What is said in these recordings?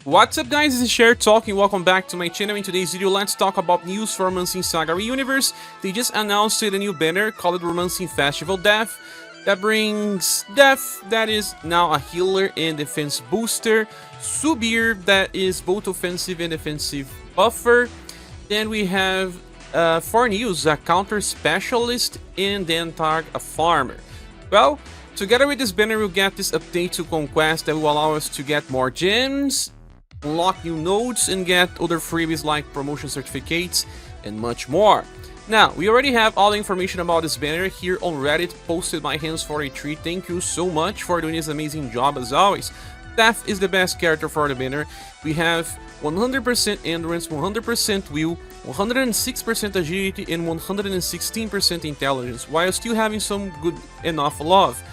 What's up guys, this is Cher talking, welcome back to my channel. In today's video, let's talk about news for Romancing SaGa Universe. They just announced a new banner called Romancing Festival Death that brings Death, that is now a healer and defense booster, Subir, that is both offensive and defensive buffer. Then we have Forneus, a counter specialist, and Dentar, a farmer. Well, together with this banner, we'll get this update to Conquest that will allow us to get more gems, unlock new nodes, and get other freebies like promotion certificates and much more. Now, we already have all the information about this banner here on Reddit, posted by Hands43. Thank you so much for doing this amazing job as always. Death is the best character for the banner. We have 100% endurance, 100% will, 106% agility, and 116% intelligence, while still having some good enough love.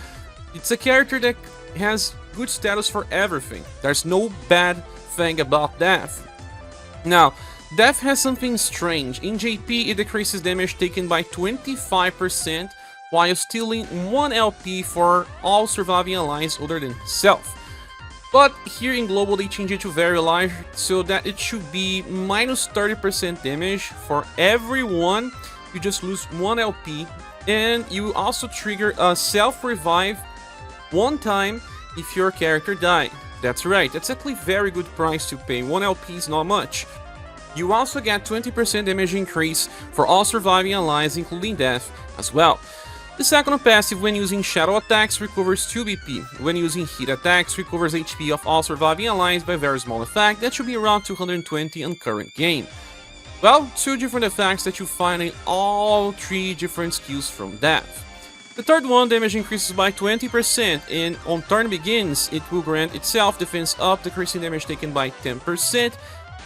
It's a character that has good status for everything. There's no bad thing about Death. Now, Death has something strange. In JP, it decreases damage taken by 25% while stealing 1 LP for all surviving allies other than himself. But here in Global, they change it to very large, so that it should be minus 30% damage for everyone. You just lose 1 LP, and you also trigger a self-revive 1 time if your character died. That's right, that's actually a very good price to pay. 1 LP is not much. You also get 20% damage increase for all surviving allies, including Death as well. The second passive, when using shadow attacks, recovers 2 BP. When using heat attacks, recovers HP of all surviving allies by a very small effect. That should be around 220 on current game. Well, 2 different effects that you find in all 3 different skills from Death. The third one, damage increases by 20%, and on turn begins, it will grant itself defense up, decreasing damage taken by 10%,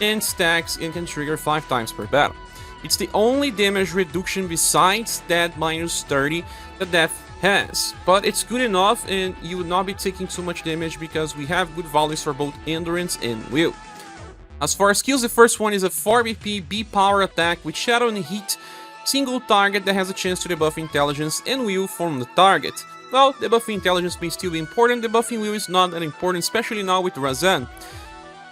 and stacks and can trigger 5 times per battle. It's the only damage reduction besides that minus 30 that Death has, but it's good enough and you would not be taking too much damage because we have good values for both endurance and will. As for skills, the first one is a 4 BP B-power attack with shadow and heat, single target that has a chance to debuff intelligence and will from the target. Well, debuffing intelligence may still be important, debuffing will is not that important, especially now with Razan.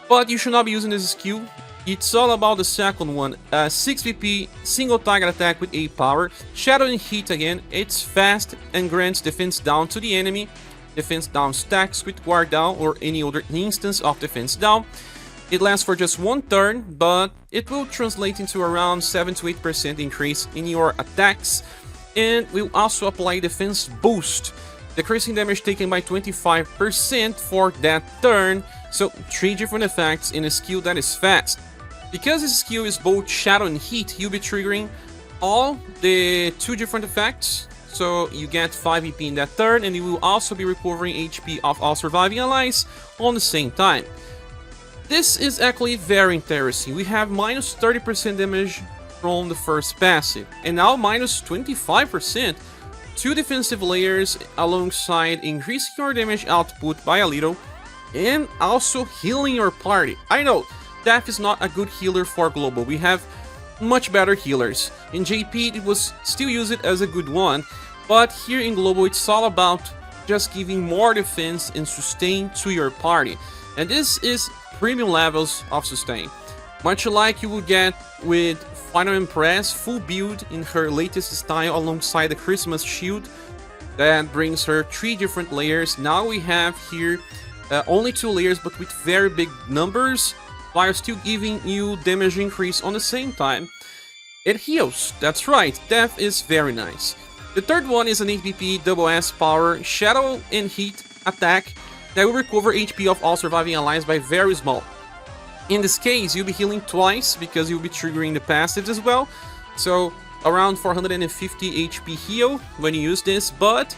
But you should not be using this skill. It's all about the second one, 6 VP, single target attack with 8 power, shadow and heat again, it's fast and grants defense down to the enemy, defense down stacks with guard down or any other instance of defense down. It lasts for just 1 turn, but it will translate into around 7 to 8% increase in your attacks, and will also apply defense boost, decreasing damage taken by 25% for that turn, so 3 different effects in a skill that is fast. Because this skill is both shadow and heat, you'll be triggering all the 2 different effects, so you get 5 EP in that turn, and you will also be recovering HP of all surviving allies on the same time. This is actually very interesting. We have minus 30% damage from the first passive, and now minus 25%, 2 defensive layers alongside increasing your damage output by a little, and also healing your party. I know, Death is not a good healer for Global, we have much better healers. In JP it was still used as a good one, but here in Global it's all about just giving more defense and sustain to your party. And this is premium levels of sustain, much like you will get with Final Empress full build in her latest style alongside the Christmas shield that brings her 3 different layers. Now we have here only 2 layers but with very big numbers, while still giving you damage increase on the same time. It heals, that's right, Death is very nice. The third one is an 8 BP double S power shadow and heat attack that will recover HP of all surviving allies by very small. In this case, you'll be healing twice because you'll be triggering the passives as well, so around 450 HP heal when you use this, but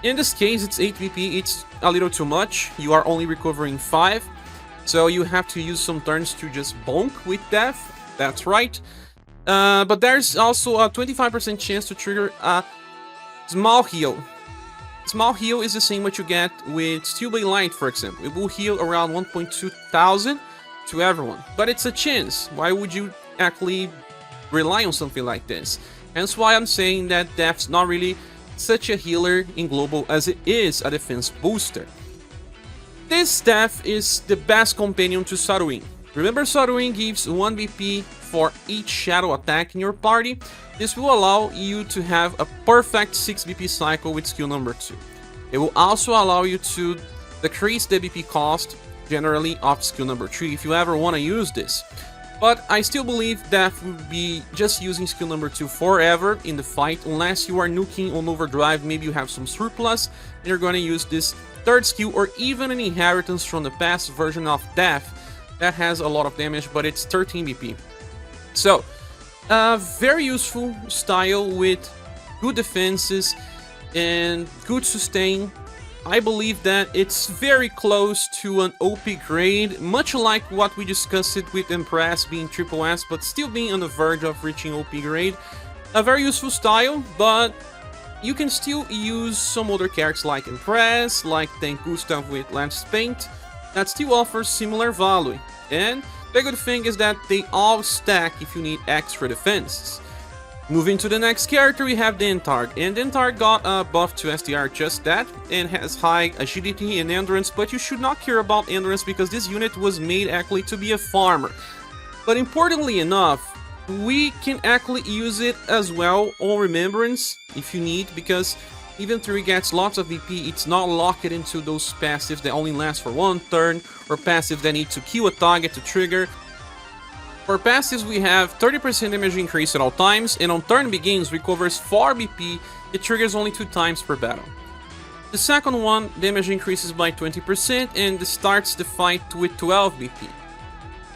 in this case it's 8 BP, it's a little too much, you are only recovering 5, so you have to use some turns to just bonk with Death, that's right. But there's also a 25% chance to trigger a small heal. Small heal is the same what you get with Steelblade Light, for example. It will heal around 1.2 thousand to everyone, but it's a chance. Why would you actually rely on something like this? Hence why I'm saying that Death's not really such a healer in Global as it is a defense booster. This staff is the best companion to Saruin. Remember, Saruin gives 1 BP for each shadow attack in your party. This will allow you to have a perfect 6 BP cycle with skill number 2. It will also allow you to decrease the BP cost generally of skill number 3 if you ever want to use this. But I still believe that would be just using skill number 2 forever in the fight, unless you are nuking on overdrive, maybe you have some surplus and you're going to use this third skill or even an inheritance from the past version of Death that has a lot of damage, but it's 13 BP. So, very useful style with good defenses and good sustain. I believe that it's very close to an OP grade, much like what we discussed it with Impress being triple S, but still being on the verge of reaching OP grade. A very useful style, but you can still use some other characters like Impress, like Tank Gustav with Lance Paint, that still offers similar value. And the good thing is that they all stack if you need extra defenses. Moving to the next character, we have Dentar, and Dentar got a buff to SDR just that, and has high agility and endurance, but you should not care about endurance because this unit was made actually to be a farmer. But importantly enough, we can actually use it as well on Remembrance if you need, because even though it gets lots of BP, it's not locked into those passives that only last for 1 turn, or passives that need to kill a target to trigger. For passives, we have 30% damage increase at all times, and on turn begins recovers 4 BP, it triggers only 2 times per battle. The second one, damage increases by 20% and starts the fight with 12 BP.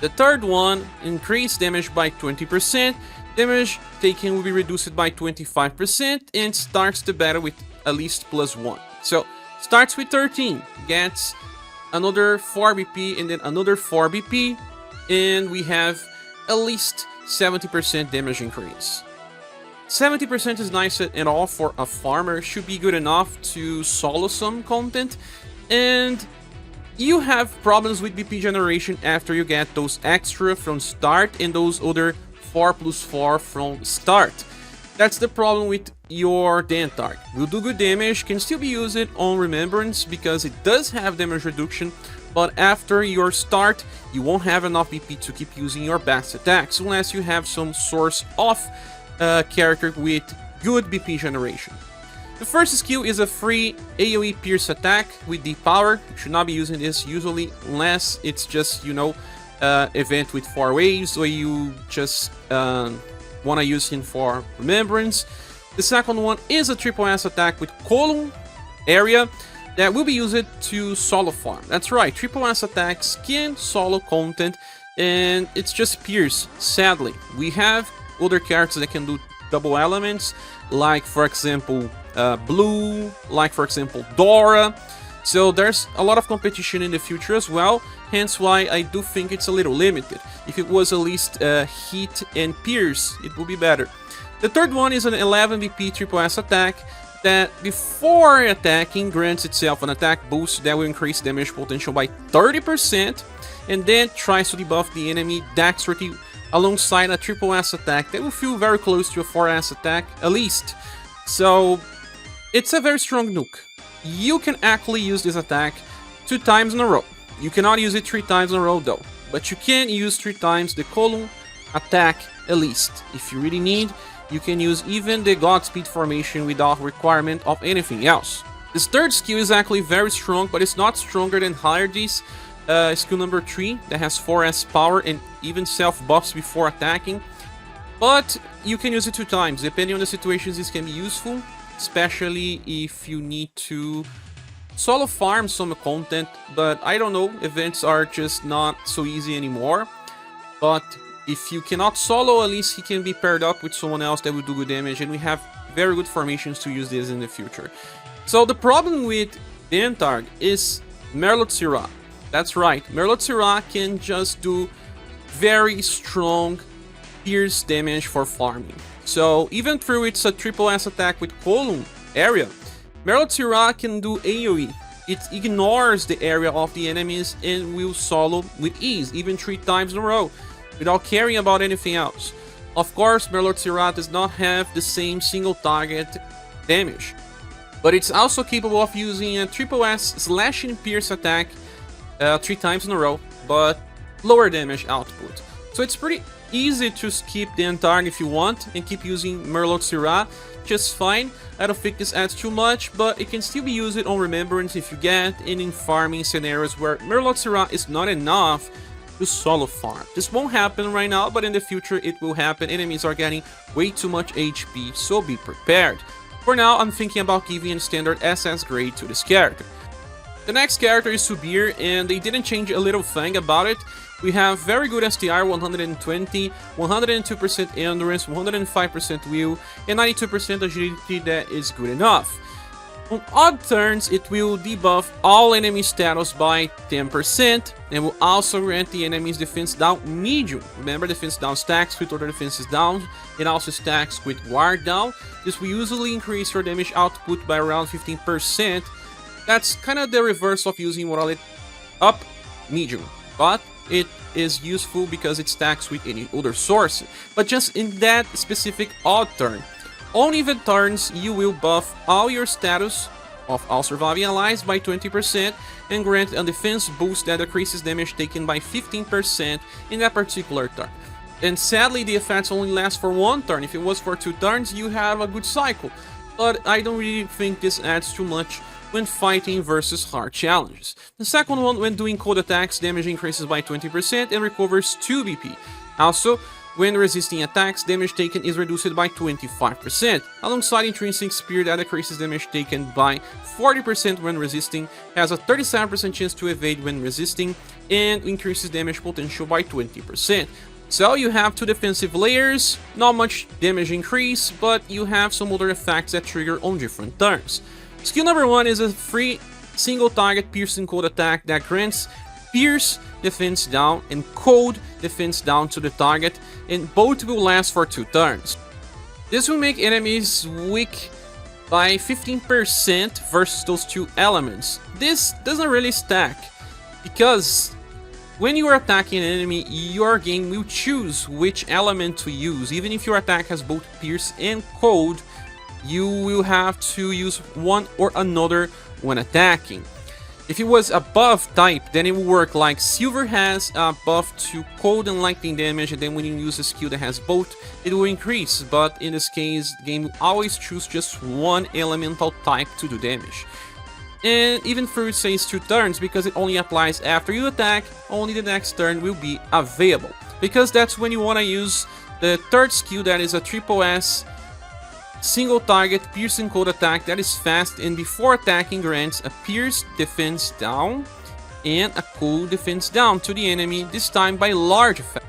The third one, increased damage by 20%, damage taken will be reduced by 25%, and starts the battle with at least +1. So, starts with 13, gets another 4 BP and then another 4 BP, and we have at least 70% damage increase. 70% is nice at all for a farmer, should be good enough to solo some content, and you have problems with BP generation after you get those extra from start and those other 4+4 from start. That's the problem with your Dantarg. Will do good damage, can still be used on Remembrance because it does have damage reduction, but after your start, you won't have enough BP to keep using your best attacks unless you have some source of character with good BP generation. The first skill is a free AoE Pierce attack with deep power. You should not be using this usually unless it's just, you know, event with 4 waves, or you just want to use him for Remembrance. The second one is a triple S attack with column area that will be used to solo farm. That's right, triple S attacks can solo content, and it's just Pierce, sadly. We have other characters that can do double elements, like for example Blue, like for example Dora. So there's a lot of competition in the future as well, hence why I do think it's a little limited. If it was at least Hit and Pierce, it would be better. The third one is an 11 BP triple S attack that before attacking grants itself an attack boost that will increase damage potential by 30%, and then tries to debuff the enemy dexterity alongside a triple S attack that will feel very close to a 4S attack at least. So it's a very strong nuke. You can actually use this attack 2 times in a row. You cannot use it 3 times in a row though, but you can use 3 times the column attack at least. If you really need, you can use even the Godspeed formation without requirement of anything else. This third skill is actually very strong, but it's not stronger than Hierdy's skill number 3 that has 4S power and even self buffs before attacking. But you can use it 2 times. Depending on the situations, this can be useful, especially if you need to solo farm some content, but I don't know, events are just not so easy anymore. But if you cannot solo, at least he can be paired up with someone else that will do good damage, and we have very good formations to use this in the future. So the problem with Dantarg is Merlot-Syrah. That's right, Merlot-Syrah can just do very strong pierce damage for farming. So even though it's a triple S attack with column area, Merlot-Syrah can do AoE. It ignores the area of the enemies and will solo with ease, even 3 times in a row, without caring about anything else. Of course, Merlot-Syrah does not have the same single target damage, but it's also capable of using a triple S slashing pierce attack 3 times in a row, but lower damage output. So it's pretty easy to skip Dentar if you want and keep using Merlot-Syrah just fine. I don't think this adds too much, but it can still be used on Remembrance if you get, and in farming scenarios where Merlot-Syrah is not enough to solo farm. This won't happen right now, but in the future it will happen. Enemies are getting way too much HP, so be prepared. For now, I'm thinking about giving a standard SS grade to this character. The next character is Subir, and they didn't change a little thing about it. We have very good STR, 120, 102% endurance, 105% will, and 92% agility. That is good enough. On odd turns, it will debuff all enemy status by 10%, and will also grant the enemy's defense down medium. Remember, defense down stacks with other defenses down, it also stacks with ward down. This will usually increase your damage output by around 15%. That's kind of the reverse of using Morale up medium, but it is useful because it stacks with any other source. But just in that specific odd turn, on even turns, you will buff all your status of all surviving allies by 20% and grant a defense boost that decreases damage taken by 15% in that particular turn. And sadly, the effects only last for 1 turn. If it was for 2 turns, you have a good cycle. But I don't really think this adds too much when fighting versus hard challenges. The second one, when doing cold attacks, damage increases by 20% and recovers 2 BP. Also, when resisting attacks, damage taken is reduced by 25%, alongside intrinsic spear that decreases damage taken by 40% when resisting, has a 37% chance to evade when resisting, and increases damage potential by 20%. So you have 2 defensive layers, not much damage increase, but you have some other effects that trigger on different turns. Skill number 1 is a free single target piercing cold attack that grants pierce defense down and cold defense down to the target, and both will last for 2 turns. This will make enemies weak by 15% versus those 2 elements. This doesn't really stack, because when you are attacking an enemy, your game will choose which element to use. Even if your attack has both pierce and cold, you will have to use one or another when attacking. If it was a buff type, then it will work like Silver has a buff to cold and lightning damage, and then when you use a skill that has both, it will increase. But in this case, the game will always choose just one elemental type to do damage. And even though it says 2 turns, because it only applies after you attack, only the next turn will be available. Because that's when you want to use the third skill, that is a triple S single target piercing cold attack that is fast and before attacking grants a pierce defense down and a cold defense down to the enemy, this time by large effect.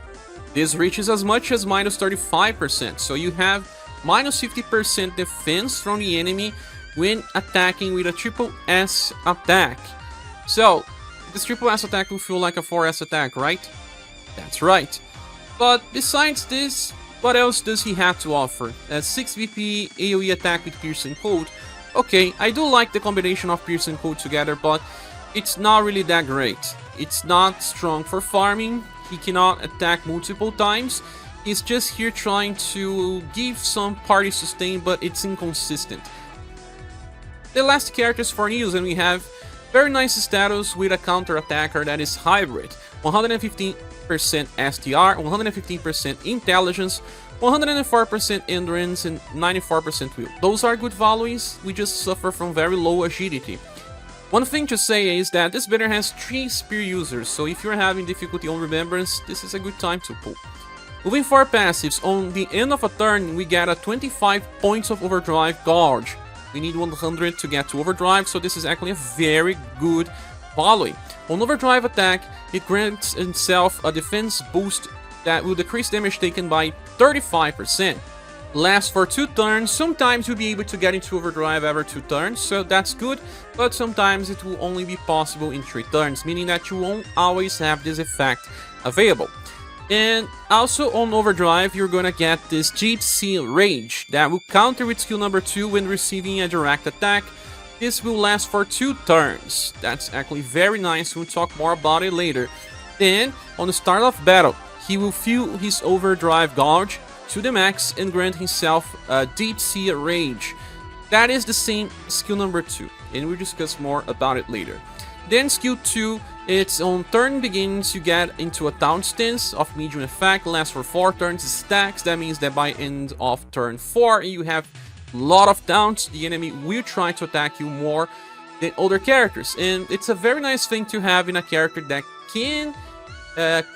This reaches as much as minus 35%, so you have minus 50% defense from the enemy when attacking with a triple S attack. So this triple S attack will feel like a 4S attack, right? That's right. But besides this, what else does he have to offer? A 6 VP AoE attack with Pierce and Cold. Okay, I do like the combination of Pierce and Cold together, but it's not really that great. It's not strong for farming, he cannot attack multiple times. He's just here trying to give some party sustain, but it's inconsistent. The last character is Forneus, and we have very nice status with a counter attacker that is hybrid. 115% STR, 115% intelligence, 104% endurance, and 94% will. Those are good values, we just suffer from very low agility. One thing to say is that this banner has 3 spear users, so if you're having difficulty on Remembrance, this is a good time to pull. Moving for passives, on the end of a turn we get a 25 points of overdrive gauge. We need 100 to get to overdrive, so this is actually a very good value. On overdrive attack, it grants itself a defense boost that will decrease damage taken by 35%. Lasts for 2 turns, sometimes you'll be able to get into overdrive every 2 turns, so that's good, but sometimes it will only be possible in 3 turns, meaning that you won't always have this effect available. And also on overdrive, you're gonna get this GC Rage that will counter with skill number 2 when receiving a direct attack. This will last for 2 turns. That's actually very nice, we'll talk more about it later. Then, on the start of battle, he will fuel his overdrive gauge to the max and grant himself a Deep Sea Rage. That is the same skill number 2, and we'll discuss more about it later. Then skill 2 Its on turn begins, you get into a taunt stance of medium effect, lasts for 4 turns, stacks. That means that by end of turn 4, you have a lot of taunts. The enemy will try to attack you more than other characters, and it's a very nice thing to have in a character that can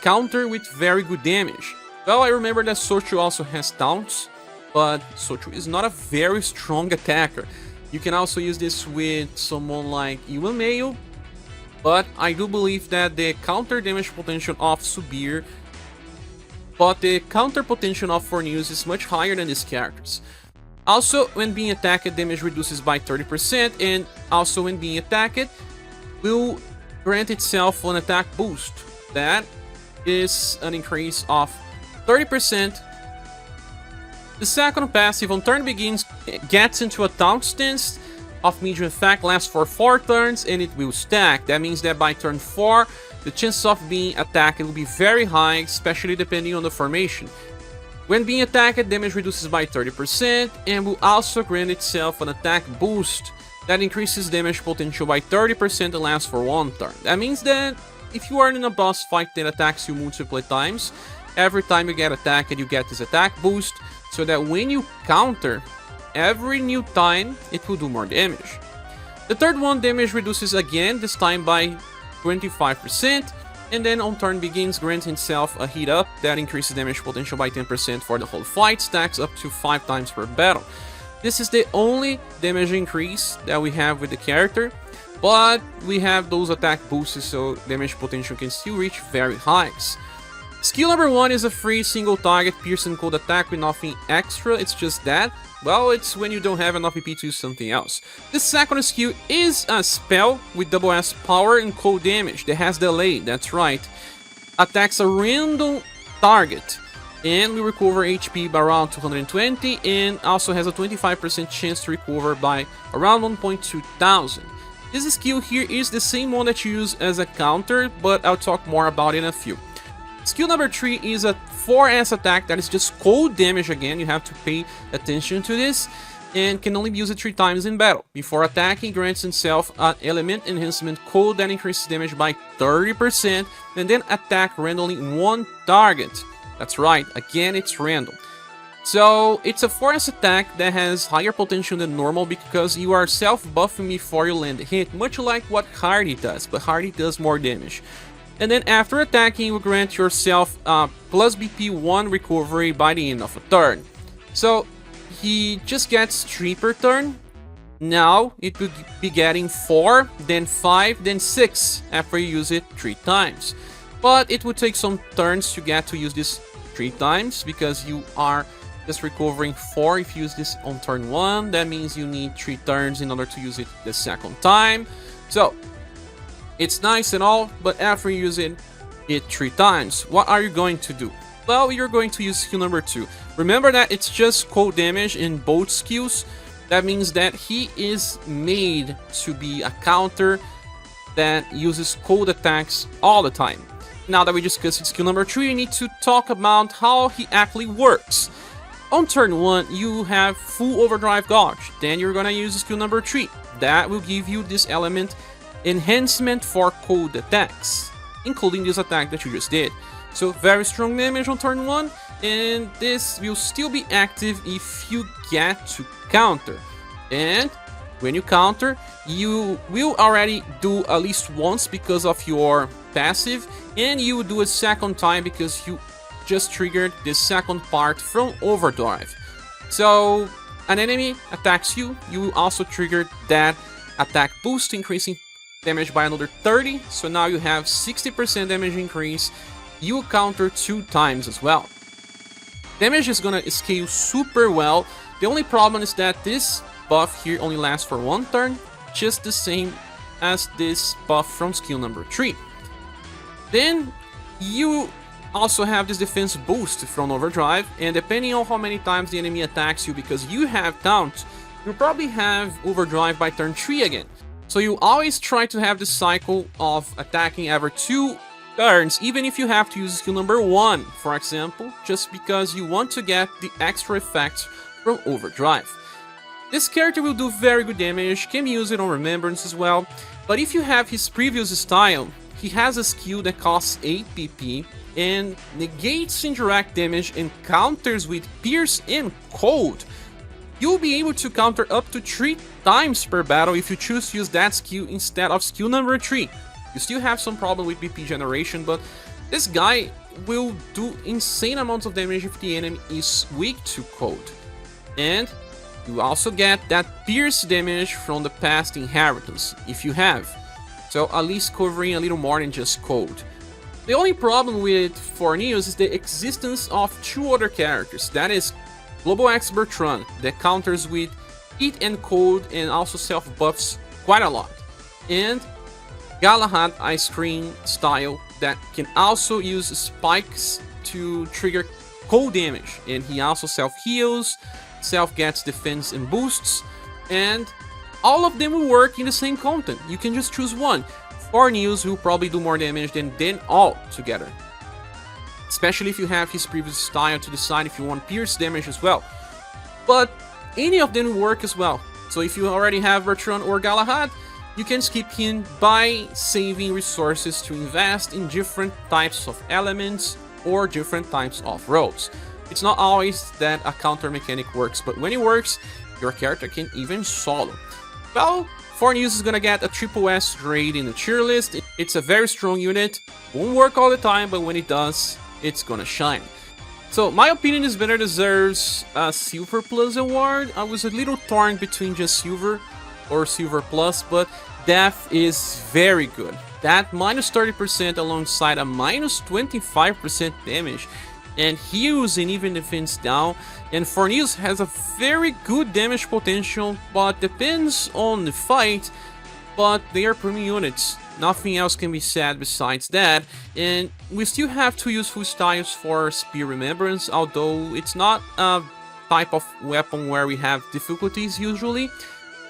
counter with very good damage. Well, I remember that Sochu also has taunts, but Sochu is not a very strong attacker. You can also use this with someone like UniverSe, but I do believe that the counter damage potential of Subir, but the counter potential of Forneus is much higher than these characters. Also, when being attacked, damage reduces by 30%, and also when being attacked, will grant itself an attack boost. That is an increase of 30%. The second passive on turn begins, gets into a taunt stance of medium effect, lasts for 4 turns, and it will stack. That means that by turn 4, the chance of being attacked will be very high, especially depending on the formation. When being attacked, damage reduces by 30% and will also grant itself an attack boost that increases damage potential by 30% and lasts for 1 turn. That means that if you are in a boss fight that attacks you multiple times, every time you get attacked, you get this attack boost, so that when you counter, every new time it will do more damage. The third one, damage reduces again, this time by 25%, and then on turn begins, grants himself a heat up that increases damage potential by 10% for the whole fight, stacks up to 5 times per battle. This is the only damage increase that we have with the character, but we have those attack boosts, so damage potential can still reach very highs. Skill number 1 is a free single target piercing cold attack with nothing extra. It's just that, well, it's when you don't have enough EP to use something else. The second skill is a spell with double S power and cold damage that has delay, that's right. Attacks a random target and will recover HP by around 220, and also has a 25% chance to recover by around 1.2 thousand. This skill here is the same one that you use as a counter, but I'll talk more about it in a few. Skill number 3 is a 4S attack that is just cold damage again. You have to pay attention to this, and can only be used 3 times in battle. Before attacking, grants himself an element enhancement cold that increases damage by 30%, and then attack randomly 1 target. That's right, again it's random. So it's a 4S attack that has higher potential than normal because you are self-buffing before you land a hit, much like what Hardy does, but Hardy does more damage. And then after attacking, you will grant yourself plus BP 1 recovery by the end of a turn. So he just gets 3 per turn. Now it will be getting 4, then 5, then 6 after you use it 3 times. But it will take some turns to get to use this 3 times because you are just recovering 4 if you use this on turn 1. That means you need 3 turns in order to use it the second time. So it's nice and all, but after you use it 3 times, what are you going to do? Well, you're going to use skill number 2. Remember that it's just cold damage in both skills. That means that he is made to be a counter that uses cold attacks all the time. Now that we discussed skill number 3, you need to talk about how he actually works. On turn 1, you have full overdrive dodge. Then you're gonna use skill number 3. That will give you this element enhancement for cold attacks, including this attack that you just did. So very strong damage on turn 1, and this will still be active if you get to counter. And when you counter, you will already do at least once because of your passive, and you will do a second time because you just triggered the second part from overdrive. So an enemy attacks you, you will also trigger that attack boost, increasing damage by another 30, so now you have 60% damage increase. You counter 2 times as well. Damage is gonna scale super well. The only problem is that this buff here only lasts for 1 turn, just the same as this buff from skill number 3. Then you also have this defense boost from overdrive, and depending on how many times the enemy attacks you, because you have taunt, you'll probably have overdrive by turn 3 again. So you always try to have the cycle of attacking every 2 turns, even if you have to use skill number 1, for example, just because you want to get the extra effects from overdrive. This character will do very good damage, can be used on Remembrance as well, but if you have his previous style, he has a skill that costs 8 PP and negates indirect damage and counters with Pierce and Cold. You'll be able to counter up to 3 times per battle if you choose to use that skill instead of skill number 3. You still have some problem with BP generation, but this guy will do insane amounts of damage if the enemy is weak to Cold. And you also get that Pierce damage from the past inheritance, if you have. So at least covering a little more than just Cold. The only problem with Forneus is the existence of 2 other characters, that is Global X Bertrand, that counters with Heat and Cold and also self-buffs quite a lot. And Galahad Ice Cream style that can also use spikes to trigger cold damage, and he also self-heals, self-gets defense and boosts, and all of them will work in the same content. You can just choose one. Forneus will probably do more damage than them all together, especially if you have his previous style to decide if you want pierce damage as well. But any of them will work as well. So if you already have Bertrand or Galahad, you can skip him by saving resources to invest in different types of elements or different types of roles. It's not always that a counter mechanic works, but when it works, your character can even solo. Well, Forneus is gonna get a triple S grade in the tier list. It's a very strong unit, won't work all the time, but when it does, it's gonna shine. So my opinion is Banner deserves a Silver Plus award. I was a little torn between just Silver or Silver Plus, but Death is very good. That minus 30% alongside a minus 25% damage and heals and even defense down. And Forneus has a very good damage potential, but depends on the fight. But they are premium units. Nothing else can be said besides that. And we still have 2 useful styles for Spear Remembrance, although it's not a type of weapon where we have difficulties usually.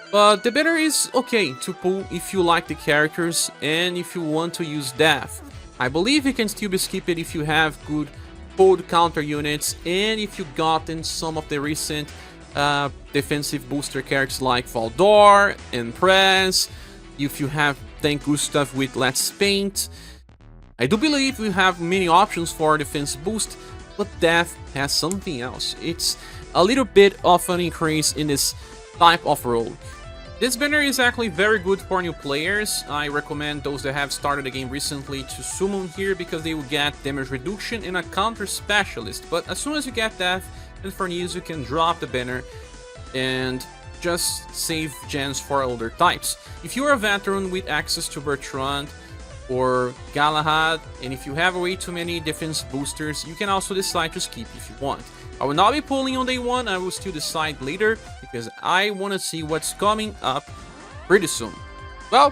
But the banner is okay to pull if you like the characters and if you want to use Death. I believe you can still be skipped if you have good cold counter units and if you've gotten some of the recent defensive booster characters like Valdor and Prez, if you have Thank Gustav with Let's Paint. I do believe we have many options for defense boost, but Death has something else. It's a little bit of an increase in this type of role. This banner is actually very good for new players. I recommend those that have started the game recently to summon here because they will get damage reduction and a counter specialist. But as soon as you get that, then Forneus you can drop the banner and just save gens for older types. If you are a veteran with access to Bertrand or Galahad, and if you have way too many defense boosters, you can also decide to skip if you want. I will not be pulling on day 1, I will still decide later, because I want to see what's coming up pretty soon. Well,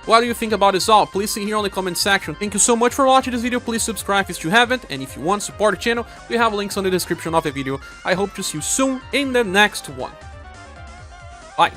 what do you think about this all? Please see here on the comment section. Thank you so much for watching this video, please subscribe if you haven't, and if you want to support the channel, we have links on the description of the video. I hope to see you soon in the next one. Bye!